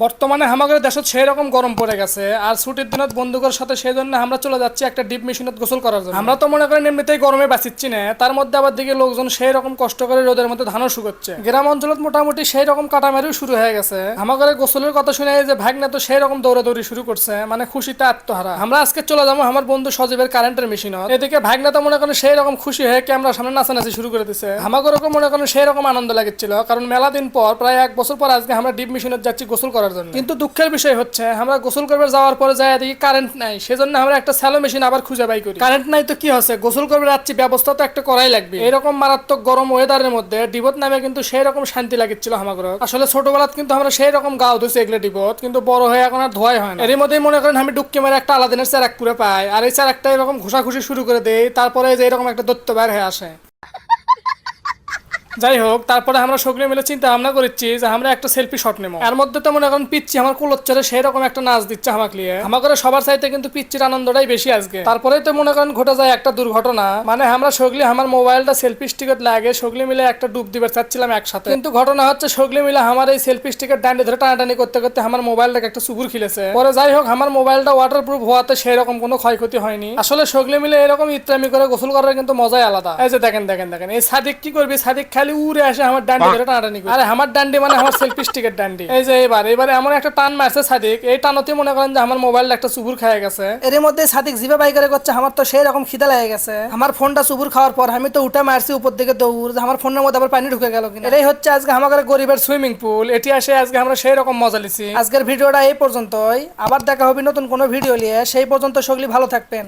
বর্তমানে আমাদের দেশত সেই রকম গরম পড়ে গেছে আর ছুটির দিনত বন্ধুদের সাথে সেই জন্য আমরা চলে যাচ্ছি একটা ডিপ মেশিনত গোসল করার জন্য। আমরা তো মনে করেন এমনিতেই গরমে বাঁচিচ্ছি না, তার মধ্যে আবার দিকে লোকজন সেই রকম কষ্ট করে রোদের মধ্যে ধানও শুকোচ্ছে। গ্রাম অঞ্চলত মোটামুটি সেই রকম কাটামারিও শুরু হয়ে গেছে। আমাদের গোসলের কথা শুনে যে ভাগনা তো সেই রকম দৌড়াদৌড়ি শুরু করছে, মানে খুশিতে আত্মহারা। আমরা আজকে চলে যাবো আমার বন্ধু সজীবের কারেন্টের মেশিনত। এদিকে ভাগনা তো মনে করেন সেই রকম খুশি হয়ে ক্যামেরার সামনে নাচানাচি শুরু করে দিচ্ছে। আমাদেরকে মনে করেন সেই রকম আনন্দ লাগছিল, কারণ মেলা দিন পর প্রায় 1 বছর পর আজকে আমরা ডিপ মেশিনত যাচ্ছি গোসল করার জন্য। কিন্তু দুঃখের বিষয় হচ্ছে আমরা গোসল করবে যাওয়ার পরে যাই দেখি কারেন্ট নাই, সেজন্য আমরা একটা স্যালো মেশিন আবার খুঁজে বাই করি। কারেন্ট নাই তো কি হচ্ছে, গোসল করবে যাচ্ছি, ব্যবস্থা তো একটা করাই লাগবে। এরকম মারাত্মক গরম ওয়েদারের মধ্যে ডিবত নামে কিন্তু সেই রকম শান্তি লাগছিল আমাদের। আসলে ছোটবেলাত কিন্তু আমরা সেই রকম গাও ধুছি এগুলো ডিবত, কিন্তু বড় হয়ে এখন আর ধোয়াই হয় না। এর মধ্যেই মনে করেন আমি ডুবকে মেরে একটা আলাদিনের চারাক পুরে পাই, আর এই চারাকটা এরকম ঘুষাঘুষি শুরু করে দেই, তারপরে যে এরকম একটা দৈত্য বের হয়ে আসে। যাই হোক, তারপরে আমরা সকলে মিলে চিন্তা ভাবনা করছি যে আমরা একটা সেলফি শট নেবো। এর মধ্যে তো মনে করেন পিচ্ছি আমার কুলোচ্চরে সেই রকম একটা নাচ দিচ্ছে আমাকে নিয়ে। আমাদের সবার চাইতে কিন্তু পিচ্ছির আনন্দটাই বেশি আজকে। তারপরে তো মনে করেন ঘটে যায় একটা দুর্ঘটনা, মানে আমরা সকলে আমার মোবাইলটা সেলফি স্টিকের লাগে সকলে মিলে একটা ডুব দিবে চাচ্ছিলাম একসাথে, কিন্তু ঘটনা হচ্ছে সকলে মিলে আমার এই সেলফি স্টিকের ডান্ডি ধরে টানাটানি করতে করতে আমার মোবাইলটাকে একটা চুবুর খিলেছে। পরে যাই হোক, আমার মোবাইলটা ওয়াটারপ্রুফ হওয়াতে সেই রকম কোনো ক্ষয়ক্ষতি হয়নি। আসলে সকলে মিলে এরকম ইত্রামি করে গোসল করার কিন্তু মজাই আলাদা। এই যে দেখেন দেখেন দেখেন, এই সাদিক কি করবি, সাদিক খালি উড়ে আসে আমার ডান্ডি ধরে টানাটানি করে। আরে আমার ডান্ডি মানে আমার সেলফি স্টিকের ডান্ডি। এই যে এবারে এমন একটা টান মারছে সাদিক, এই টানতে মনে করেন যে আমার মোবাইলটা একটা চুবুর খেয়ে গেছে। এর মধ্যে সাদিক জিভে বাই করে করছে, আমার তো সেই রকম খিদা লেগে গেছে। আমার ফোনটা চুবুর খাওয়ার পর আমি তো উঠে মারছি উপর দিকে দৌড়, আমার ফোনের মধ্যে আবার পানি ঢুকে গেল কিনা। এটাই হচ্ছে আজকে আমাদের গরিবের সুইমিং পুল, এটি আসে আজকে আমরা সেই রকম মজা লিছি। আজকের ভিডিওটা এই পর্যন্তই, আবার দেখা হবে নতুন কোনো ভিডিও নিয়ে। সেই পর্যন্ত সকলে ভালো থাকবেন।